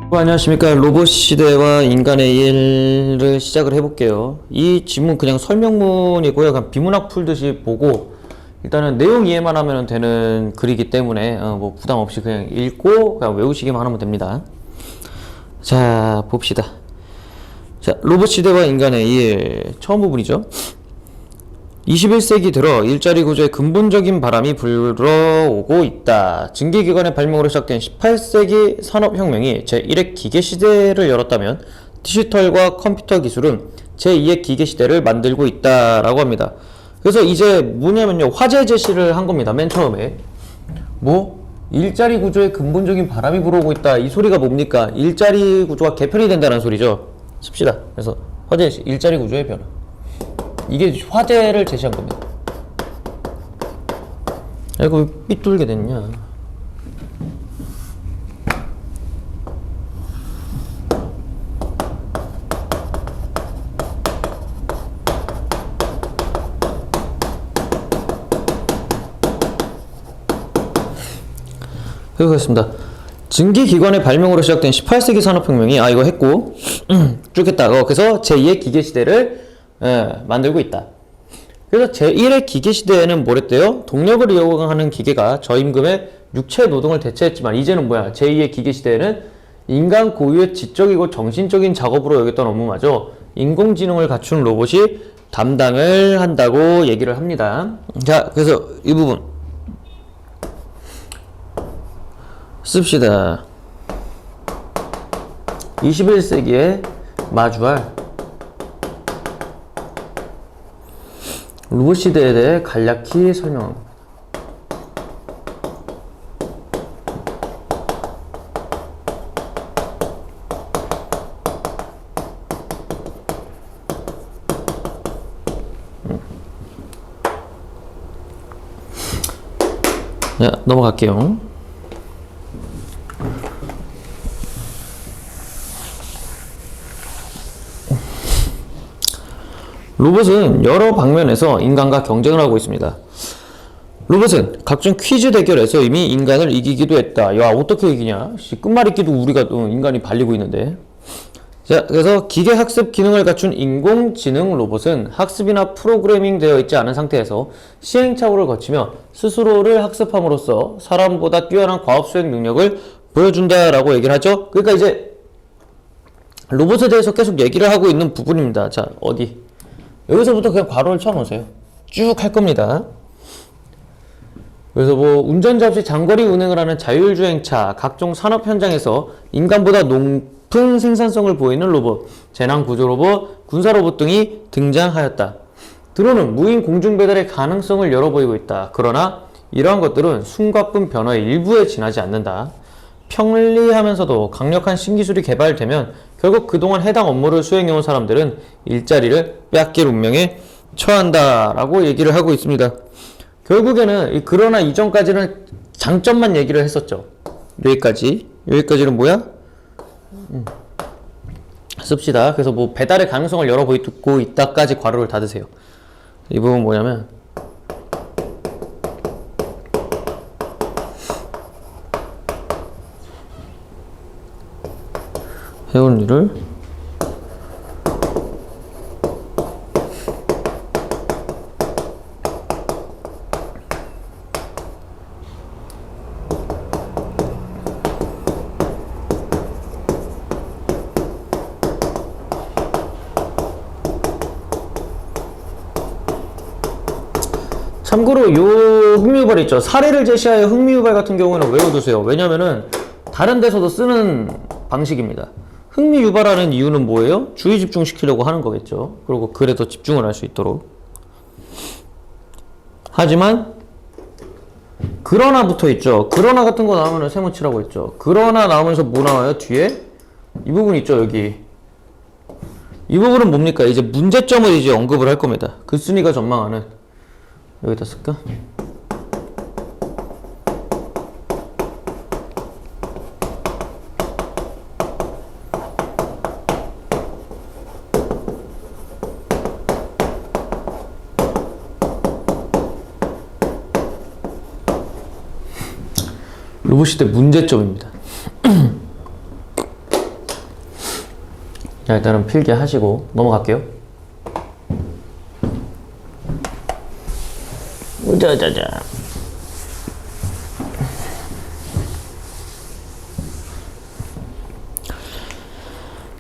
안녕하십니까. 로봇 시대와 인간의 일을 시작을 해볼게요. 이 지문 그냥 설명문이고요. 그냥 비문학 풀듯이 보고 일단은 내용 이해만 하면 되는 글이기 때문에 뭐 부담 없이 그냥 읽고 그냥 외우시기만 하면 됩니다. 자, 봅시다. 자, 로봇 시대와 인간의 일 처음 부분이죠. 21세기 들어 일자리 구조에 근본적인 바람이 불어오고 있다. 증기기관의 발명으로 시작된 18세기 산업혁명이 제1의 기계시대를 열었다면 디지털과 컴퓨터 기술은 제2의 기계시대를 만들고 있다라고 합니다. 그래서 이제 뭐냐면요, 화제 제시를 한 겁니다. 맨 처음에 일자리 구조에 근본적인 바람이 불어오고 있다. 이 소리가 뭡니까? 일자리 구조가 개편이 된다는 소리죠. 씁시다. 그래서 화제 제시, 일자리 구조의 변화. 이게 화제를 제시한 겁니다. 이거 왜 삐뚤게 됐냐? 그렇습니다. 증기기관의 발명으로 시작된 18세기 산업혁명이 이거 했고 쭉 했다. 그래서 제2의 기계시대를 만들고 있다. 그래서 제1의 기계시대에는 뭐랬대요? 동력을 이용하는 기계가 저임금의 육체 노동을 대체했지만 이제는 제2의 기계시대에는 인간 고유의 지적이고 정신적인 작업으로 여겼던 업무마저 인공지능을 갖춘 로봇이 담당을 한다고 얘기를 합니다. 자, 그래서 이 부분 씁시다. 21세기에 마주할 로봇 시대에 대해 간략히 설명합니다. 자, 넘어갈게요. 로봇은 여러 방면에서 인간과 경쟁을 하고 있습니다. 로봇은 각종 퀴즈 대결에서 이미 인간을 이기기도 했다. 야, 어떻게 이기냐? 끝말잇기도 우리가 인간이 발리고 있는데. 자, 그래서 기계 학습 기능을 갖춘 인공지능 로봇은 학습이나 프로그래밍 되어 있지 않은 상태에서 시행착오를 거치며 스스로를 학습함으로써 사람보다 뛰어난 과업 수행 능력을 보여준다라고 얘기를 하죠. 그러니까 이제 로봇에 대해서 계속 얘기를 하고 있는 부분입니다. 자, 어디? 여기서부터 그냥 괄호를 쳐놓으세요. 쭉 할 겁니다. 그래서 운전자 없이 장거리 운행을 하는 자율주행차, 각종 산업 현장에서 인간보다 높은 생산성을 보이는 로봇, 재난구조 로봇, 군사 로봇 등이 등장하였다. 드론은 무인 공중 배달의 가능성을 열어 보이고 있다. 그러나 이러한 것들은 숨가쁜 변화의 일부에 지나지 않는다. 편리하면서도 강력한 신기술이 개발되면 결국 그동안 해당 업무를 수행해온 사람들은 일자리를 빼앗길 운명에 처한다라고 얘기를 하고 있습니다. 결국에는 그러나 이전까지는 장점만 얘기를 했었죠. 여기까지는 뭐야? 씁시다. 그래서 배달의 가능성을 열어보이고 있다까지 괄호를 닫으세요. 이 부분 뭐냐면 해온 일을 참고로 요 흥미유발 있죠. 사례를 제시하여 흥미유발 같은 경우는 외워두세요. 왜냐면은 다른 데서도 쓰는 방식입니다. 흥미 유발하는 이유는 뭐예요? 주의 집중시키려고 하는 거겠죠. 그리고 글에 더 집중을 할 수 있도록. 하지만 그러나 붙어 있죠. 그러나 같은 거 나오면 세모치라고 했죠. 그러나 나오면서 뭐 나와요? 뒤에 이 부분 있죠. 여기 이 부분은 뭡니까? 이제 문제점을 이제 언급을 할 겁니다. 글쓴이가 전망하는, 여기다 쓸까? 로봇 시대 문제점입니다. 자, 일단은 필기 하시고 넘어갈게요. 자자자.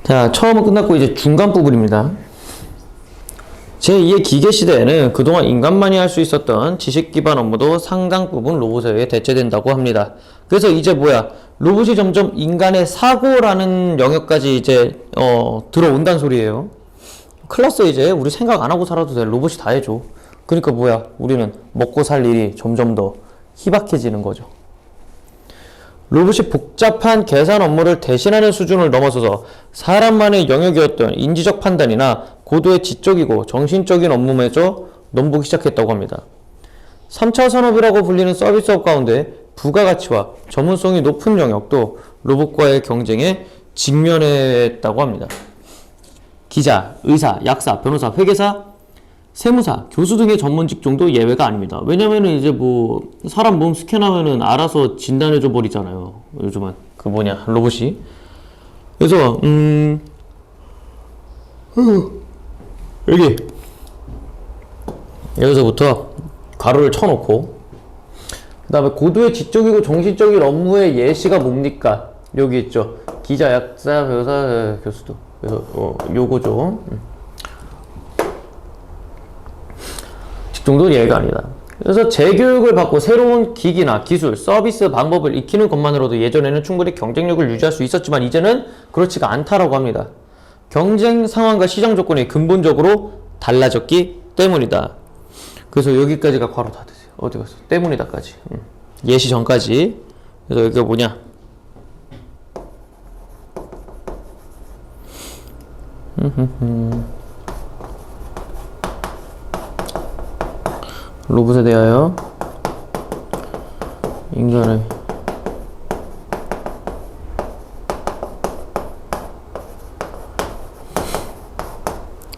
자, 처음은 끝났고 이제 중간 부분입니다. 제2의 기계 시대에는 그동안 인간만이 할 수 있었던 지식 기반 업무도 상당 부분 로봇에 의해 대체된다고 합니다. 그래서 이제 뭐야? 로봇이 점점 인간의 사고라는 영역까지 이제 들어온다는 소리예요. 큰일 났어. 이제 우리 생각 안 하고 살아도 돼. 로봇이 다 해줘. 그러니까 뭐야? 우리는 먹고 살 일이 점점 더 희박해지는 거죠. 로봇이 복잡한 계산 업무를 대신하는 수준을 넘어서서 사람만의 영역이었던 인지적 판단이나 고도의 지적이고 정신적인 업무마저 넘보기 시작했다고 합니다. 3차 산업이라고 불리는 서비스업 가운데 부가가치와 전문성이 높은 영역도 로봇과의 경쟁에 직면했다고 합니다. 기자, 의사, 약사, 변호사, 회계사, 세무사, 교수 등의 전문 직종도 예외가 아닙니다. 왜냐면은 이제 뭐 사람 몸 스캔하면은 알아서 진단해줘 버리잖아요. 요즘은 그 뭐냐 로봇이. 그래서 여기서부터 괄호를 쳐놓고 그 다음에 고도의 지적이고 정신적인 업무의 예시가 뭡니까? 여기 있죠. 기자, 약사, 변호사, 교수도. 그래서 요거죠. 직종도 예외가 아니다. 그래서 재교육을 받고 새로운 기기나 기술, 서비스 방법을 익히는 것만으로도 예전에는 충분히 경쟁력을 유지할 수 있었지만 이제는 그렇지가 않다라고 합니다. 경쟁 상황과 시장 조건이 근본적으로 달라졌기 때문이다. 그래서 여기까지가 괄호 다 되세요. 어디 갔어? 때문이다까지. 예시 전까지. 그래서 여기가 뭐냐? 로봇에 대하여 인간의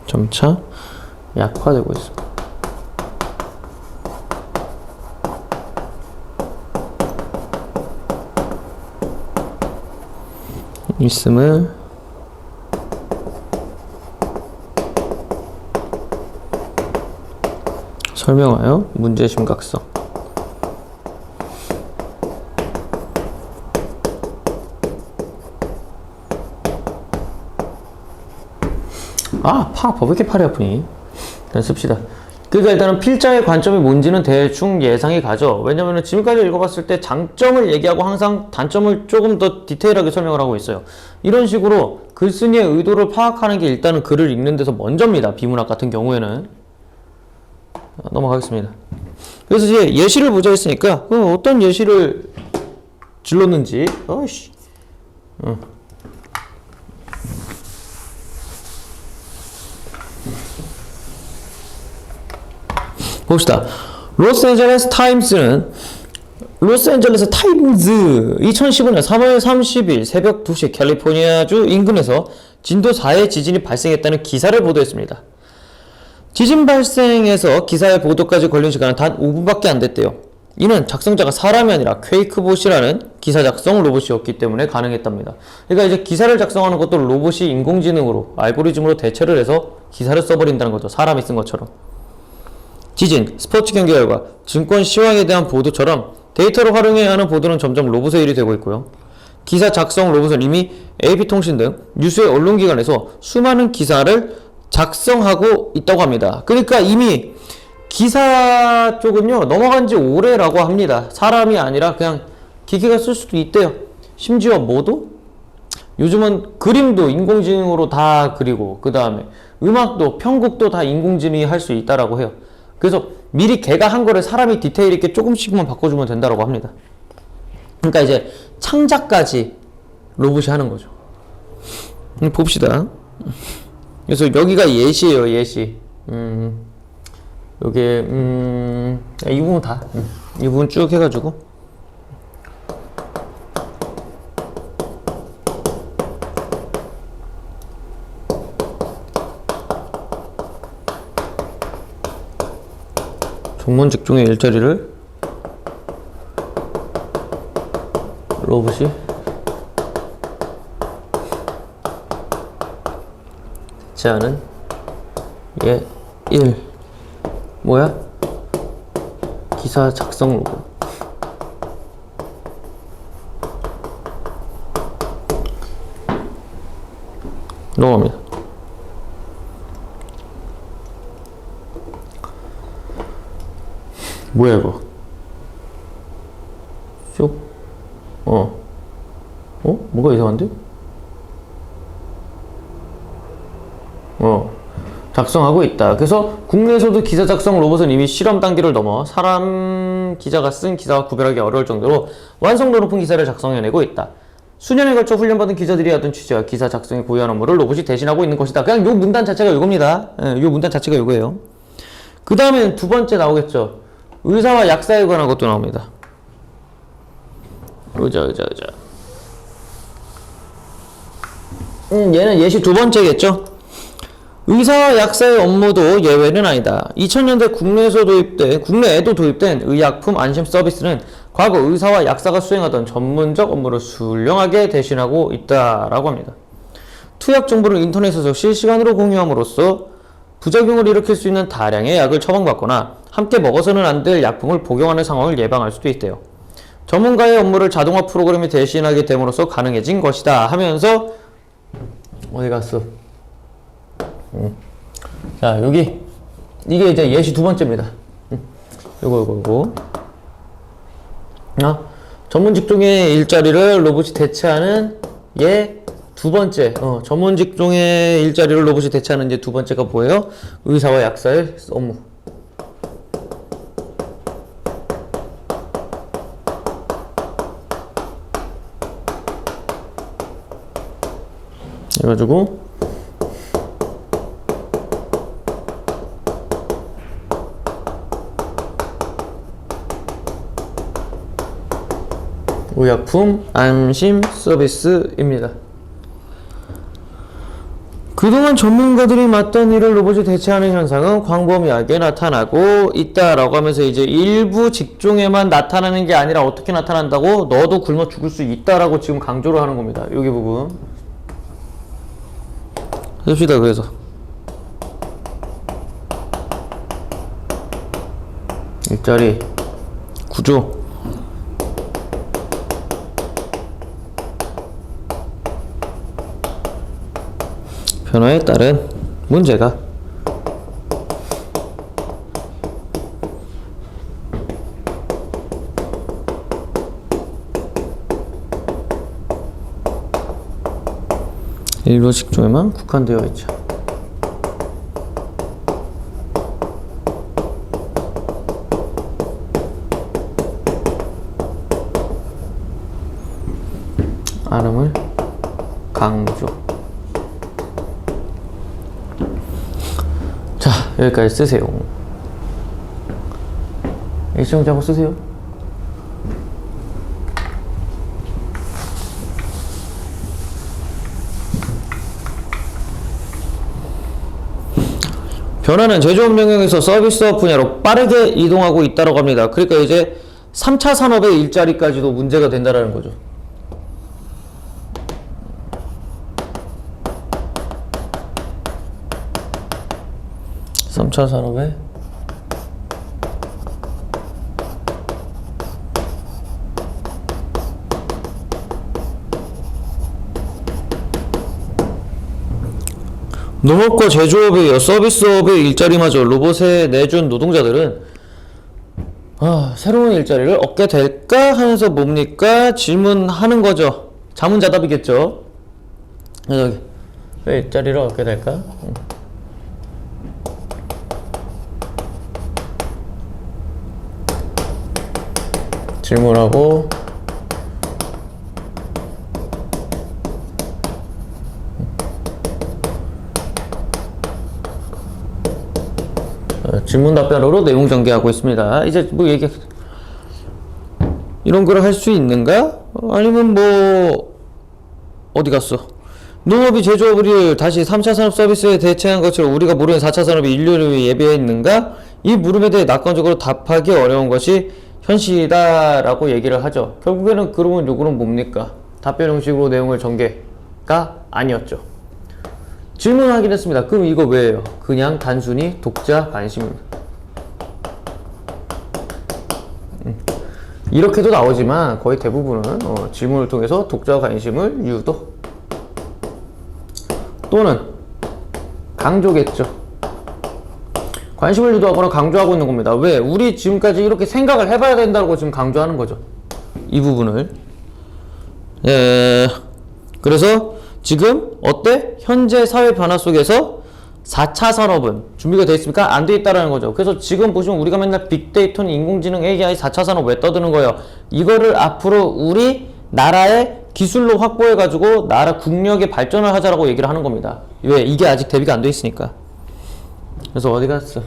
점차 약화되고 있습니다. 있음을 설명하여 문제의 심각성. 왜 이렇게 팔이 아프니? 일단 씁시다. 그러니까 일단은 필자의 관점이 뭔지는 대충 예상이 가죠. 왜냐면은 지금까지 읽어봤을 때 장점을 얘기하고 항상 단점을 조금 더 디테일하게 설명을 하고 있어요. 이런 식으로 글쓴이의 의도를 파악하는 게 일단은 글을 읽는 데서 먼저입니다. 비문학 같은 경우에는. 넘어가겠습니다. 그래서 이제 예시를 보자 했으니까 어떤 예시를 질렀는지 봅시다. 로스앤젤레스 타임스 2015년 3월 30일 새벽 2시 캘리포니아주 인근에서 진도 4의 지진이 발생했다는 기사를 보도했습니다. 지진 발생에서 기사의 보도까지 걸린 시간은 단 5분밖에 안 됐대요. 이는 작성자가 사람이 아니라 퀘이크봇이라는 기사 작성 로봇이었기 때문에 가능했답니다. 그러니까 이제 기사를 작성하는 것도 로봇이 인공지능으로 알고리즘으로 대체를 해서 기사를 써버린다는 거죠. 사람이 쓴 것처럼. 지진, 스포츠 경기 결과, 증권 시황에 대한 보도처럼 데이터를 활용해야 하는 보도는 점점 로봇의 일이 되고 있고요. 기사 작성 로봇은 이미 AP통신 등 뉴스의 언론기관에서 수많은 기사를 작성하고 있다고 합니다. 그러니까 이미 기사 쪽은요 넘어간 지 오래라고 합니다. 사람이 아니라 그냥 기계가 쓸 수도 있대요. 심지어 뭐도? 요즘은 그림도 인공지능으로 다 그리고 그 다음에 음악도 편곡도 다 인공지능이 할 수 있다라고 해요. 그래서 미리 걔가 한 거를 사람이 디테일 있게 조금씩만 바꿔주면 된다라고 합니다. 그러니까 이제 창작까지 로봇이 하는 거죠. 봅시다. 그래서 여기가 예시예요. 예시. 요게 이 부분 다. 이 부분 쭉 해가지고 공무원 직종의 일자리를 로봇이 대체하는 예 1. 뭐야? 기사 작성 로봇. 넘어갑니다. 뭐야 이거? 쭉? 뭐가 이상한데? 작성하고 있다. 그래서 국내에서도 기사 작성 로봇은 이미 실험 단계를 넘어 사람 기자가 쓴 기사와 구별하기 어려울 정도로 완성도 높은 기사를 작성해내고 있다. 수년에 걸쳐 훈련받은 기자들이 하던 취재와 기사 작성의 고유한 업무를 로봇이 대신하고 있는 것이다. 그냥 요 문단 자체가 요겁니다. 요 문단 자체가 요거예요. 그 다음엔 두 번째 나오겠죠. 의사와 약사에 관한 것도 나옵니다. 의자. 얘는 예시 두 번째겠죠. 의사와 약사의 업무도 예외는 아니다. 2000년대 국내에도 도입된 의약품 안심 서비스는 과거 의사와 약사가 수행하던 전문적 업무를 훌륭하게 대신하고 있다라고 합니다. 투약 정보를 인터넷에서 실시간으로 공유함으로써 부작용을 일으킬 수 있는 다량의 약을 처방받거나 함께 먹어서는 안 될 약품을 복용하는 상황을 예방할 수도 있대요. 전문가의 업무를 자동화 프로그램이 대신하게 됨으로써 가능해진 것이다 하면서 어디 갔어? 자, 이게 이제 예시 두 번째입니다. 요거. 전문 직종의 일자리를 로봇이 대체하는 두 번째. 전문 직종의 일자리를 로봇이 대체하는 이제 두 번째가 뭐예요? 의사와 약사의 업무. 해가지고 의약품 안심 서비스입니다. 그동안 전문가들이 맡던 일을 로봇이 대체하는 현상은 광범위하게 나타나고 있다라고 하면서 이제 일부 직종에만 나타나는 게 아니라 어떻게 나타난다고? 너도 굶어 죽을 수 있다라고 지금 강조를 하는 겁니다. 여기 부분 해봅시다. 그래서 일자리 구조 변화에 따른 문제가 일부 직종에만 국한되어 있죠. 아름을 강조. 자, 여기까지 쓰세요. 일시용 작업 쓰세요. 변화는 제조업 영역에서 서비스업 분야로 빠르게 이동하고 있다고 합니다. 그러니까 이제 3차 산업의 일자리까지도 문제가 된다라는 거죠. 3차 산업에 농업과 제조업에 이어 서비스업의 일자리마저 로봇에 내준 노동자들은 새로운 일자리를 얻게 될까 하면서 뭡니까? 질문하는 거죠. 자문자답이겠죠. 여기 왜 일자리를 얻게 될까? 질문하고 질문 답변으로 내용 전개하고 있습니다. 이제 뭐 이런 걸 할 수 있는가? 아니면 뭐 어디 갔어? 농업이 제조업을 다시 3차 산업 서비스에 대체한 것처럼 우리가 모르는 4차 산업이 인류를 예비해 있는가? 이 물음에 대해 낙관적으로 답하기 어려운 것이 현실이다라고 얘기를 하죠. 결국에는 그러면 요거는 뭡니까? 답변 형식으로 내용을 전개가 아니었죠. 질문하긴 했습니다. 그럼 이거 왜예요? 그냥 단순히 독자 관심입니다. 이렇게도 나오지만 거의 대부분은 질문을 통해서 독자 관심을 유도 또는 강조겠죠. 관심을 유도하거나 강조하고 있는 겁니다. 왜? 우리 지금까지 이렇게 생각을 해봐야 된다고 지금 강조하는 거죠. 이 부분을. 그래서 지금 어때? 현재 사회 변화 속에서 4차 산업은 준비가 되어 있습니까? 안 되어 있다라는 거죠. 그래서 지금 보시면 우리가 맨날 빅데이터는 인공지능, AI, 4차 산업 왜 떠드는 거예요? 이거를 앞으로 우리 나라의 기술로 확보해가지고 나라 국력의 발전을 하자라고 얘기를 하는 겁니다. 왜? 이게 아직 대비가 안 돼 있으니까. 그래서 어디 갔어?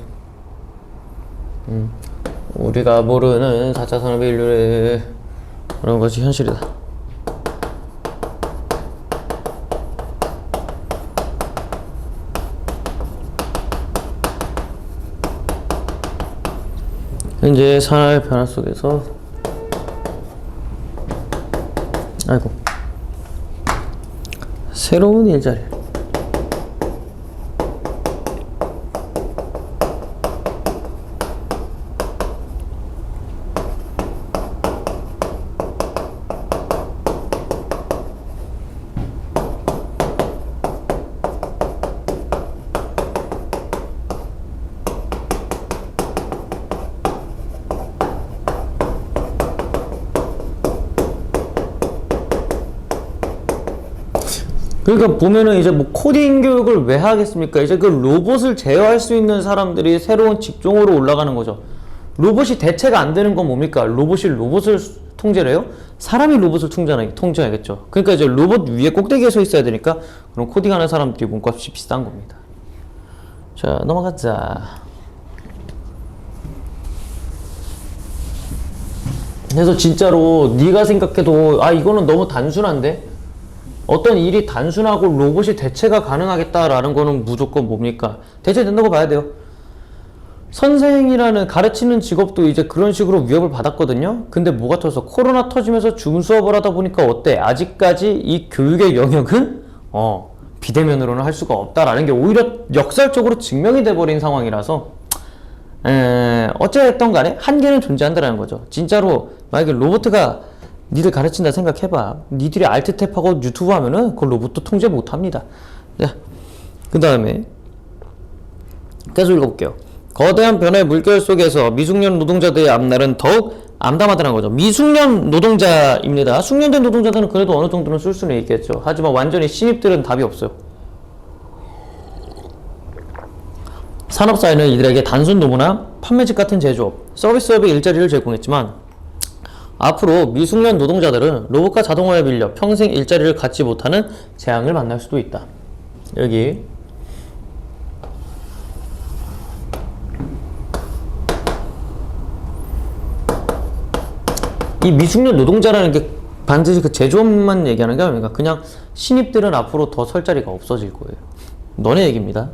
우리가 모르는 4차 산업의 인류를 그런 것이 현실이다. 현재 사회의 변화 속에서 새로운 일자리 그러니까 보면은 이제 뭐 코딩 교육을 왜 하겠습니까? 이제 그 로봇을 제어할 수 있는 사람들이 새로운 직종으로 올라가는 거죠. 로봇이 대체가 안 되는 건 뭡니까? 로봇이 로봇을 통제를 해요? 사람이 로봇을 통제하겠죠. 그러니까 이제 로봇 위에 꼭대기에 서 있어야 되니까 그런 코딩하는 사람들이 몸값이 비싼 겁니다. 자, 넘어가자. 그래서 진짜로 네가 생각해도 이거는 너무 단순한데? 어떤 일이 단순하고 로봇이 대체가 가능하겠다라는 거는 무조건 뭡니까? 대체된다고 봐야 돼요. 선생이라는 가르치는 직업도 이제 그런 식으로 위협을 받았거든요. 근데 뭐가 터져서 코로나 터지면서 줌 수업을 하다 보니까 어때? 아직까지 이 교육의 영역은 비대면으로는 할 수가 없다라는 게 오히려 역설적으로 증명이 돼버린 상황이라서 어쨌든 간에 한계는 존재한다라는 거죠. 진짜로 만약에 로봇가 니들 가르친다 생각해봐. 니들이 알트탭하고 유튜브 하면은 그 로봇도 통제 못합니다. 자, 그 다음에 계속 읽어볼게요. 거대한 변화의 물결 속에서 미숙련 노동자들의 앞날은 더욱 암담하다는 거죠. 미숙련 노동자입니다. 숙련된 노동자들은 그래도 어느 정도는 쓸 수는 있겠죠. 하지만 완전히 신입들은 답이 없어요. 산업사회는 이들에게 단순 노무나 판매직 같은 제조업, 서비스업의 일자리를 제공했지만 앞으로 미숙련 노동자들은 로봇과 자동화에 밀려 평생 일자리를 갖지 못하는 재앙을 만날 수도 있다. 여기 이 미숙련 노동자라는 게 반드시 그 제조업만 얘기하는 게 아닙니까? 그냥 신입들은 앞으로 더 설 자리가 없어질 거예요. 너네 얘기입니다.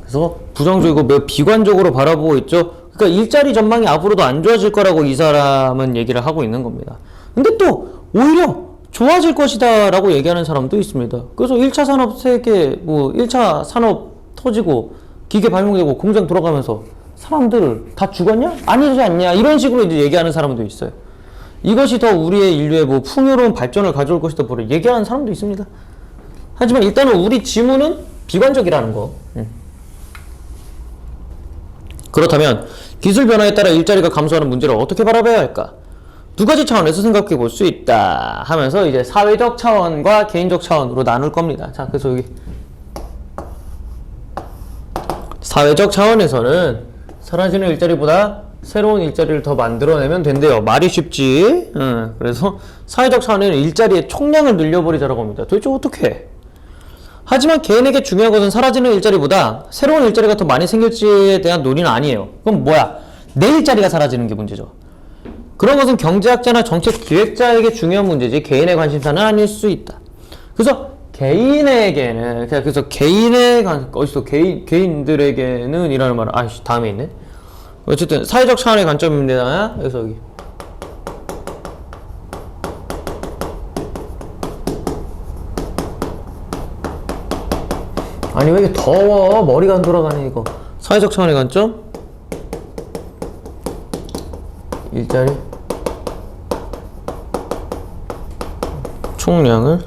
그래서 부정적이고 매우 비관적으로 바라보고 있죠. 그러니까 일자리 전망이 앞으로도 안 좋아질 거라고 이 사람은 얘기를 하고 있는 겁니다. 근데 또 오히려 좋아질 것이다 라고 얘기하는 사람도 있습니다. 그래서 1차 산업 세계 1차 산업 터지고 기계 발명되고 공장 돌아가면서 사람들 다 죽었냐? 아니지 않냐? 이런 식으로 이제 얘기하는 사람도 있어요. 이것이 더 우리의 인류의 풍요로운 발전을 가져올 것이다 보려 얘기하는 사람도 있습니다. 하지만 일단은 우리 지문은 비관적이라는 거. 그렇다면 기술 변화에 따라 일자리가 감소하는 문제를 어떻게 바라봐야 할까? 두 가지 차원에서 생각해 볼 수 있다 하면서 이제 사회적 차원과 개인적 차원으로 나눌 겁니다. 자, 그래서 여기 사회적 차원에서는 사라지는 일자리보다 새로운 일자리를 더 만들어내면 된대요. 말이 쉽지. 그래서 사회적 차원에는 일자리의 총량을 늘려버리자라고 합니다. 도대체 어떻게 해? 하지만 개인에게 중요한 것은 사라지는 일자리보다 새로운 일자리가 더 많이 생길지에 대한 논의는 아니에요. 그럼 뭐야? 내 일자리가 사라지는 게 문제죠. 그런 것은 경제학자나 정책 기획자에게 중요한 문제지 개인의 관심사는 아닐 수 있다. 그래서 개인에게는 그래서 어디서 개인들에게는 이라는 말은 다음에 있네. 어쨌든 사회적 차원의 관점입니다. 그래서 여기 아니 왜 이렇게 더워? 머리가 안 돌아가네 이거. 사회적 차원의 관점 일자리 총량을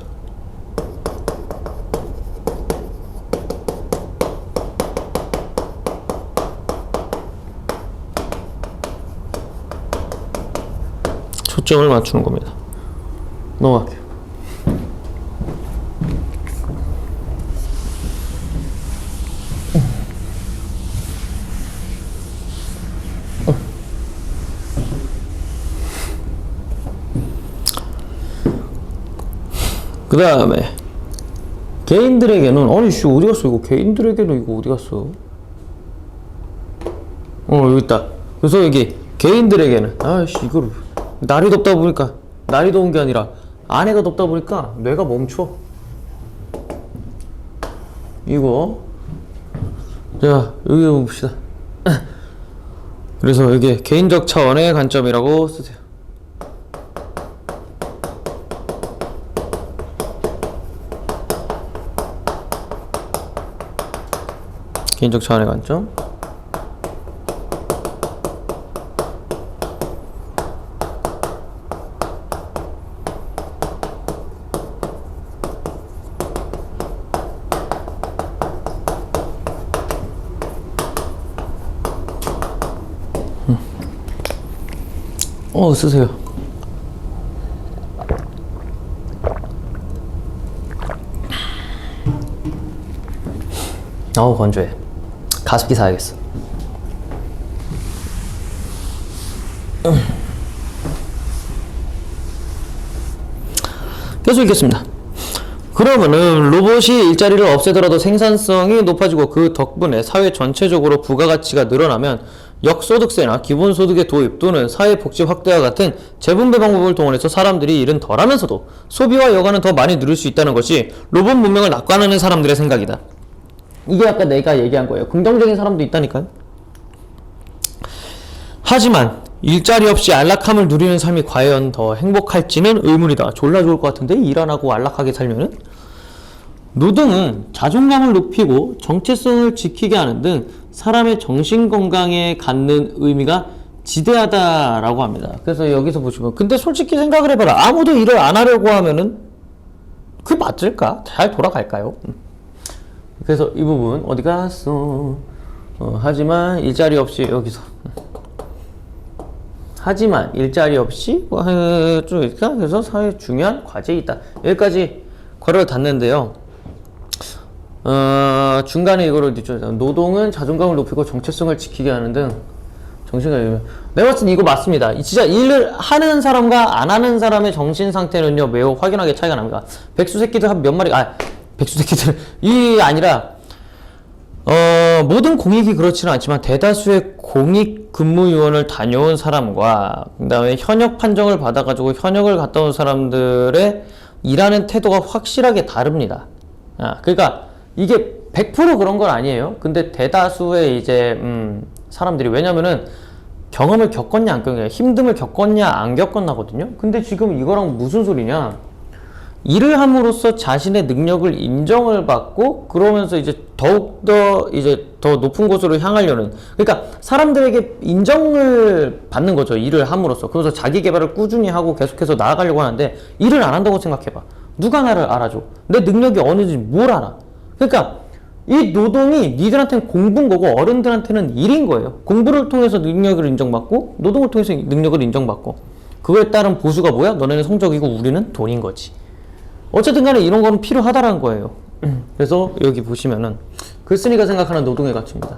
초점을 맞추는 겁니다. 넘어갈게요. 그 다음에 개인들에게는 아니씨 어디 갔어 이거. 개인들에게는 이거 어디 갔어. 여기 있다. 그래서 여기 개인들에게는 아이씨 이거를 날이 덥다 보니까 날이 더운 게 아니라 안에가 덥다 보니까 뇌가 멈춰. 이거 자 여기 봅시다. 그래서 이게 개인적 차원의 관점이라고 쓰세요. 개인적 차원의 관점. 쓰세요. 건조해. 가습기 사야겠어. 계속 읽겠습니다. 그러면은 로봇이 일자리를 없애더라도 생산성이 높아지고 그 덕분에 사회 전체적으로 부가가치가 늘어나면 역소득세나 기본소득의 도입 또는 사회복지 확대와 같은 재분배 방법을 동원해서 사람들이 일은 덜하면서도 소비와 여가는 더 많이 누릴 수 있다는 것이 로봇 문명을 낙관하는 사람들의 생각이다. 이게 아까 내가 얘기한 거예요. 긍정적인 사람도 있다니까요. 하지만 일자리 없이 안락함을 누리는 삶이 과연 더 행복할지는 의문이다. 졸라 좋을 것 같은데 일 안 하고 안락하게 살면은? 노동은 자존감을 높이고 정체성을 지키게 하는 등 사람의 정신건강에 갖는 의미가 지대하다라고 합니다. 그래서 여기서 보시면 근데 솔직히 생각을 해봐라. 아무도 일을 안 하려고 하면은 그게 맞을까? 잘 돌아갈까요? 그래서 이 부분 어디 갔어? 하지만 일자리 없이 여기서 하지만 일자리 없이 좀 있을까? 그래서 사회 중요한 과제이다. 여기까지 괄호를 닫는데요. 중간에 이거를 뒤져 노동은 자존감을 높이고 정체성을 지키게 하는 등 정신과 내가 봤을 때 이거 맞습니다. 진짜 일을 하는 사람과 안 하는 사람의 정신 상태는요 매우 확연하게 차이가 납니다. 백수 새끼들 한 몇 마리 백수 새끼들 이 아니라 모든 공익이 그렇지는 않지만 대다수의 공익 근무요원을 다녀온 사람과 그 다음에 현역 판정을 받아가지고 현역을 갔다 온 사람들의 일하는 태도가 확실하게 다릅니다. 그러니까 이게 100% 그런 건 아니에요. 근데 대다수의 이제 사람들이 왜냐면은 경험을 겪었냐 안 겪었냐 힘듦을 겪었냐 안 겪었나거든요. 근데 지금 이거랑 무슨 소리냐, 일을 함으로써 자신의 능력을 인정을 받고 그러면서 이제 더욱더 이제 더 높은 곳으로 향하려는, 그러니까 사람들에게 인정을 받는 거죠. 일을 함으로써. 그래서 자기 개발을 꾸준히 하고 계속해서 나아가려고 하는데 일을 안 한다고 생각해봐. 누가 나를 알아줘? 내 능력이 어느지 뭘 알아? 그러니까 이 노동이 니들한테는 공부인 거고 어른들한테는 일인 거예요. 공부를 통해서 능력을 인정받고 노동을 통해서 능력을 인정받고 그거에 따른 보수가 뭐야? 너네는 성적이고 우리는 돈인 거지. 어쨌든 간에 이런 거는 필요하다라는 거예요. 그래서 여기 보시면은 글쓴이가 생각하는 노동의 가치입니다.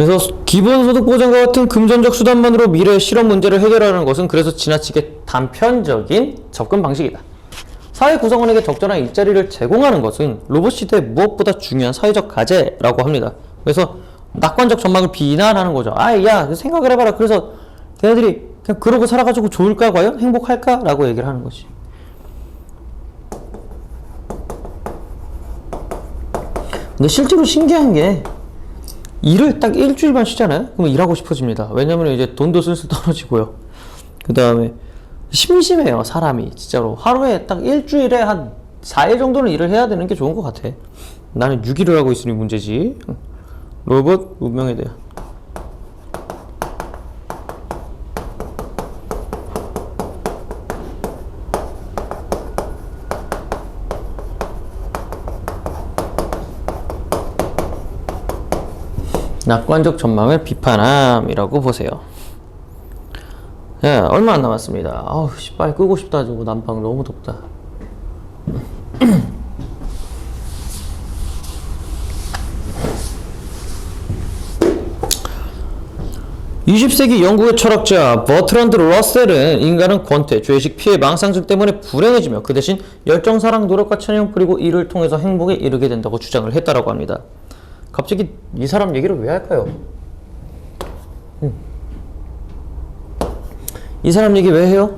그래서 기본소득 보장과 같은 금전적 수단만으로 미래의 실업 문제를 해결하는 것은 그래서 지나치게 단편적인 접근 방식이다. 사회 구성원에게 적절한 일자리를 제공하는 것은 로봇 시대의 무엇보다 중요한 사회적 과제라고 합니다. 그래서 낙관적 전망을 비난하는 거죠. 야, 생각을 해봐라. 그래서 걔네들이 그냥 그러고 살아가지고 좋을까, 과연? 행복할까? 라고 얘기를 하는 거지. 근데 실제로 신기한 게 일을 딱 일주일만 쉬잖아요? 그러면 일하고 싶어집니다. 왜냐면 이제 돈도 슬슬 떨어지고요. 그 다음에 심심해요, 사람이. 진짜로. 하루에 딱 일주일에 한 4일 정도는 일을 해야 되는 게 좋은 것 같아. 나는 6일을 하고 있으니 문제지. 로봇 운명에 대한. 낙관적 전망을 비판함이라고 보세요. 예, 얼마 안 남았습니다. 아우, 빨리 끄고 싶다. 저거 난방 너무 덥다. 20세기 영국의 철학자 버트런드 러셀은 인간은 권태, 죄의식, 피해, 망상증 때문에 불행해지며 그 대신 열정, 사랑, 노력과 찬양 그리고 이를 통해서 행복에 이르게 된다고 주장을 했다라고 합니다. 갑자기 이 사람 얘기를 왜 할까요? 이 사람 얘기 왜 해요?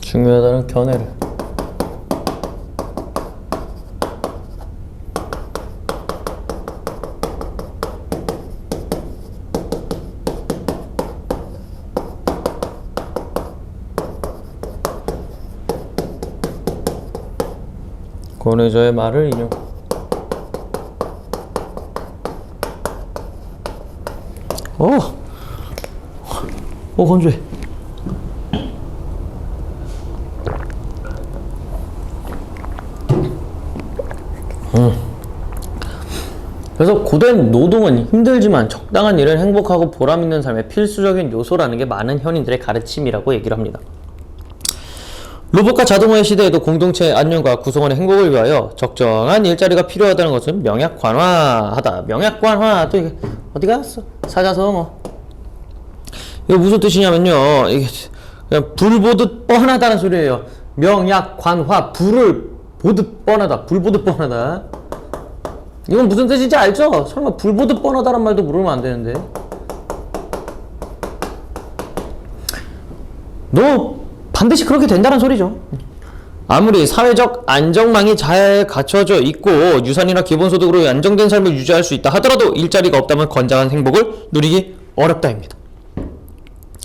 중요하다는 견해를. 권위자의 말을 인용. 건조해. 그래서 고된 노동은 힘들지만 적당한 일은 행복하고 보람있는 삶의 필수적인 요소라는 게 많은 현인들의 가르침이라고 얘기를 합니다. 로봇과 자동화의 시대에도 공동체의 안녕과 구성원의 행복을 위하여 적정한 일자리가 필요하다는 것은 명약관화하다. 명약관화, 또 이게 어디 갔어? 사자성어. 이거 무슨 뜻이냐면요, 이게 그냥 불 보듯 뻔하다는 소리예요. 명약관화, 불을 보듯 뻔하다. 불 보듯 뻔하다. 이건 무슨 뜻인지 알죠? 설마 불 보듯 뻔하다란 말도 모르면 안 되는데. 너 반드시 그렇게 된다는 소리죠. 아무리 사회적 안정망이 잘 갖춰져 있고 유산이나 기본소득으로 안정된 삶을 유지할 수 있다 하더라도 일자리가 없다면 건강한 행복을 누리기 어렵다입니다.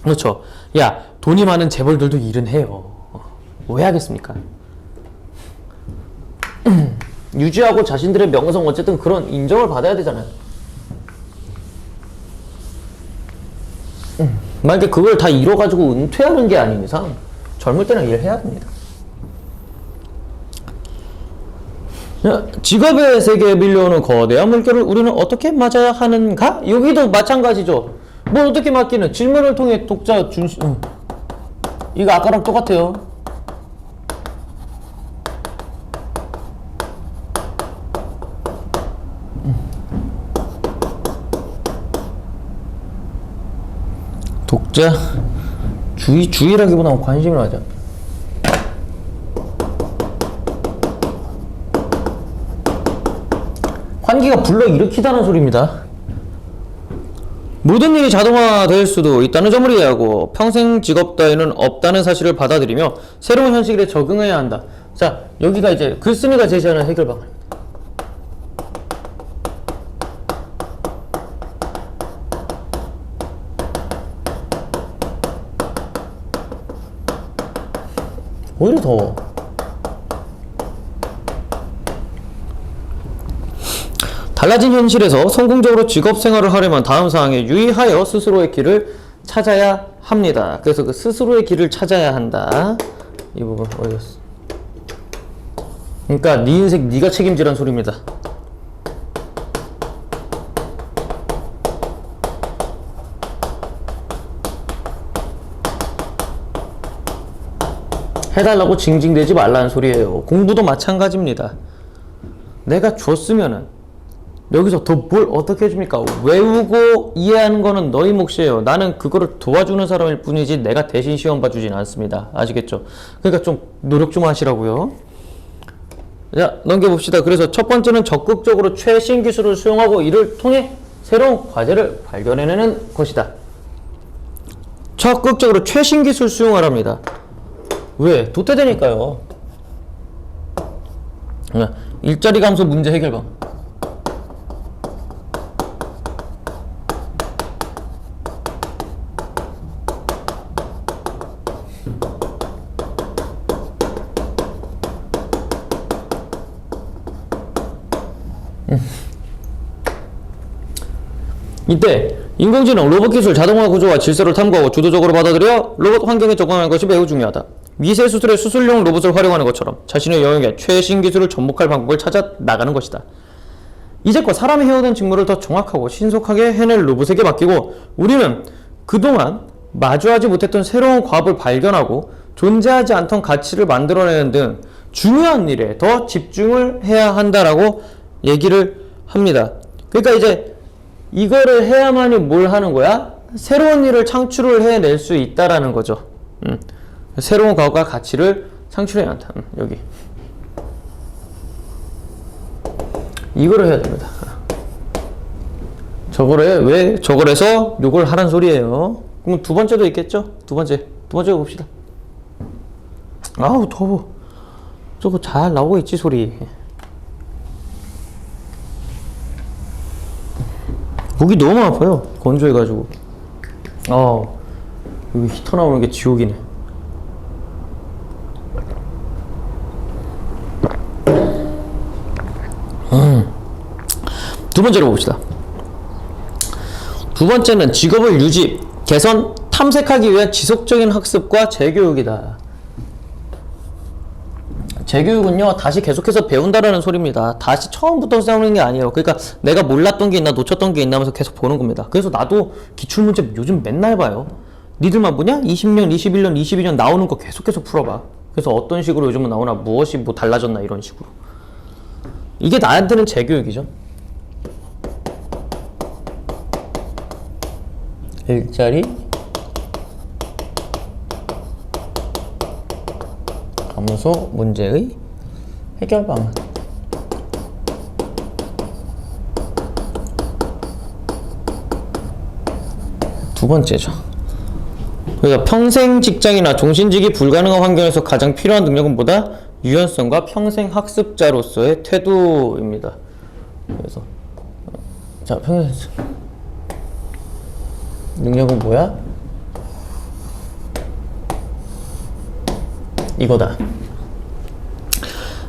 그렇죠. 야, 돈이 많은 재벌들도 일은 해요. 왜 하겠습니까? 유지하고 자신들의 명성, 어쨌든 그런 인정을 받아야 되잖아요. 만약에 그걸 다 잃어가지고 은퇴하는 게 아닌 이상 젊을 때는 일해야 됩니다. 직업의 세계에 밀려오는 거대한 물결을 우리는 어떻게 맞아야 하는가? 여기도 마찬가지죠. 뭘 어떻게 맞기는 질문을 통해 독자 이거 아까랑 똑같아요. 독자 주의라기보다는 관심을 하자. 환기가 불러일으키다는 소리입니다. 모든 일이 자동화될 수도 있다는 점을 이해하고 평생 직업 따위는 없다는 사실을 받아들이며 새로운 현실에 적응해야 한다. 자, 여기가 이제 글쓴이가 제시하는 해결 방안입니다. 오히려 더워. 달라진 현실에서 성공적으로 직업 생활을 하려면 다음 사항에 유의하여 스스로의 길을 찾아야 합니다. 그래서 그 스스로의 길을 찾아야 한다. 이 부분 어디 갔어? 그러니까 네 인생 네가 책임지란 소리입니다. 해달라고 징징대지 말라는 소리예요. 공부도 마찬가지입니다. 내가 줬으면은 여기서 더 뭘 어떻게 해줍니까? 외우고 이해하는 거는 너희 몫이에요. 나는 그거를 도와주는 사람일 뿐이지 내가 대신 시험 봐주진 않습니다. 아시겠죠? 그러니까 좀 노력 좀 하시라고요. 자, 넘겨봅시다. 그래서 첫 번째는 적극적으로 최신 기술을 수용하고 이를 통해 새로운 과제를 발견해내는 것이다. 적극적으로 최신 기술 수용하랍니다. 왜? 도태되니까요. 일자리 감소 문제 해결방. 이때 인공지능, 로봇 기술, 자동화 구조와 질서를 탐구하고 주도적으로 받아들여 로봇 환경에 적응하는 것이 매우 중요하다. 미세 수술에 수술용 로봇을 활용하는 것처럼 자신의 영역에 최신 기술을 접목할 방법을 찾아 나가는 것이다. 이제껏 사람이 해오던 직무를 더 정확하고 신속하게 해낼 로봇에게 맡기고 우리는 그동안 마주하지 못했던 새로운 과업을 발견하고 존재하지 않던 가치를 만들어내는 등 중요한 일에 더 집중을 해야 한다라고 얘기를 합니다. 그러니까 이제 이거를 해야만이 뭘 하는 거야? 새로운 일을 창출을 해낼 수 있다라는 거죠. 새로운 과업과 가치를 창출해야 한다. 여기 이거를 해야 됩니다. 왜 저걸 해서 요걸 하란 소리예요. 그럼 두 번째도 있겠죠? 두 번째 봅시다. 아우 더워. 저거 잘 나오고 있지 소리. 목이 너무 아파요. 건조해가지고. 여기 히터 나오는 게 지옥이네. 두 번째로 봅시다. 두 번째는 직업을 유지, 개선, 탐색하기 위한 지속적인 학습과 재교육이다. 재교육은요, 다시 계속해서 배운다라는 소리입니다. 다시 처음부터 싸우는 게 아니에요. 그러니까 내가 몰랐던 게 있나 놓쳤던 게 있나 하면서 계속 보는 겁니다. 그래서 나도 기출문제 요즘 맨날 봐요. 니들만 보냐? 20년, 21년, 22년 나오는 거 계속 풀어봐. 그래서 어떤 식으로 요즘은 나오나, 무엇이 뭐 달라졌나 이런 식으로. 이게 나한테는 재교육이죠. 일자리 감소 문제의 해결 방안. 두 번째죠. 그러니까 평생 직장이나 종신직이 불가능한 환경에서 가장 필요한 능력은 뭐다? 유연성과 평생 학습자로서의 태도입니다. 그래서 자, 평생 능력은 뭐야? 이거다.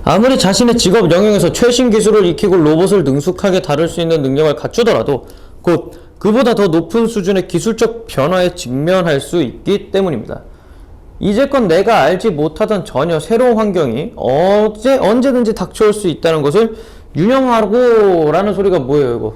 아무리 자신의 직업 영역에서 최신 기술을 익히고 로봇을 능숙하게 다룰 수 있는 능력을 갖추더라도 곧 그보다 더 높은 수준의 기술적 변화에 직면할 수 있기 때문입니다. 이제껏 내가 알지 못하던 전혀 새로운 환경이 언제든지 닥쳐올 수 있다는 것을 유념하고 라는 소리가 뭐예요, 이거?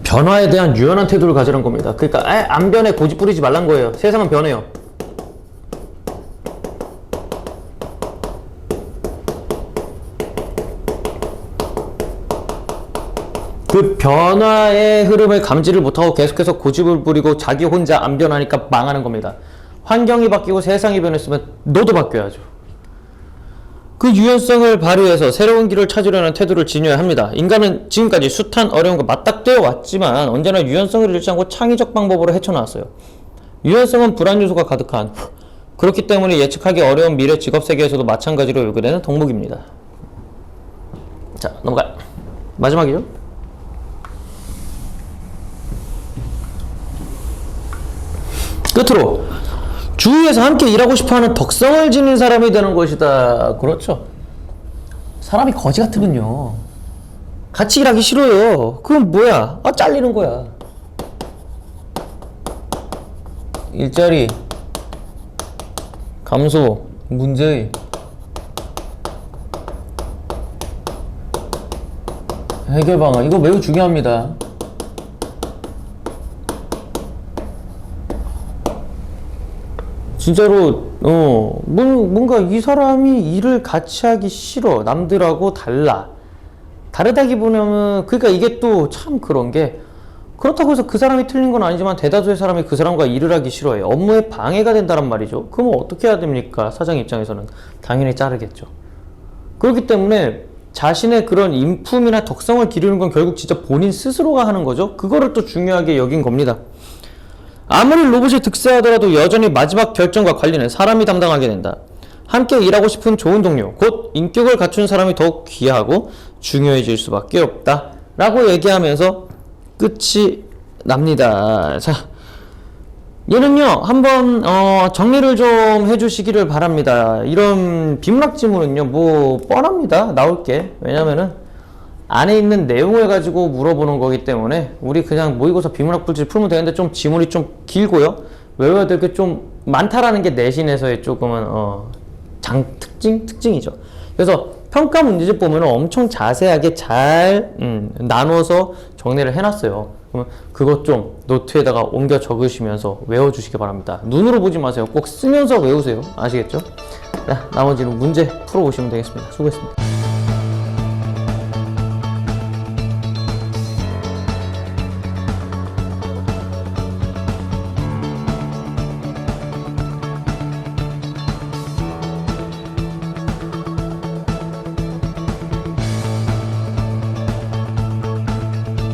변화에 대한 유연한 태도를 가지라는 겁니다. 그러니까 안 변해 고집 부리지 말란 거예요. 세상은 변해요. 그 변화의 흐름을 감지를 못하고 계속해서 고집을 부리고 자기 혼자 안 변하니까 망하는 겁니다. 환경이 바뀌고 세상이 변했으면 너도 바뀌어야죠. 그 유연성을 발휘해서 새로운 길을 찾으려는 태도를 지녀야 합니다. 인간은 지금까지 숱한 어려움과 맞닥뜨려 왔지만 언제나 유연성을 잃지 않고 창의적 방법으로 헤쳐나왔어요. 유연성은 불안 요소가 가득한, 그렇기 때문에 예측하기 어려운 미래 직업 세계에서도 마찬가지로 요구되는 덕목입니다. 자, 넘어가. 마지막이죠. 끝으로 주위에서 함께 일하고 싶어하는 덕성을 지닌 사람이 되는 것이다. 그렇죠. 사람이 거지 같으면요, 같이 일하기 싫어요. 그럼 뭐야? 잘리는 거야. 일자리 감소 문제의 해결 방안, 이거 매우 중요합니다. 진짜로 뭔가 이 사람이 일을 같이 하기 싫어. 남들하고 다르다기보다는 그러니까 이게 또 참 그런 게 그렇다고 해서 그 사람이 틀린 건 아니지만 대다수의 사람이 그 사람과 일을 하기 싫어해. 업무에 방해가 된다란 말이죠. 그러면 어떻게 해야 됩니까? 사장 입장에서는 당연히 자르겠죠. 그렇기 때문에 자신의 그런 인품이나 덕성을 기르는 건 결국 진짜 본인 스스로가 하는 거죠. 그거를 또 중요하게 여긴 겁니다. 아무리 로봇이 득세하더라도 여전히 마지막 결정과 관리는 사람이 담당하게 된다. 함께 일하고 싶은 좋은 동료, 곧 인격을 갖춘 사람이 더욱 귀하고 중요해질 수밖에 없다. 라고 얘기하면서 끝이 납니다. 자, 얘는요, 한번, 정리를 좀 해주시기를 바랍니다. 이런 빈막 지문은요, 뭐, 뻔합니다. 나올 게. 왜냐면은, 안에 있는 내용을 가지고 물어보는 거기 때문에 우리 그냥 모의고사 비문학 풀지 풀면 되는데 좀 지문이 좀 길고요. 외워야 될 게 좀 많다라는 게 내신에서의 조금은 특징이죠. 그래서 평가 문제집 보면 엄청 자세하게 잘 나눠서 정리를 해놨어요. 그러면 그것 좀 노트에다가 옮겨 적으시면서 외워주시기 바랍니다. 눈으로 보지 마세요. 꼭 쓰면서 외우세요. 아시겠죠? 자, 나머지는 문제 풀어보시면 되겠습니다. 수고했습니다.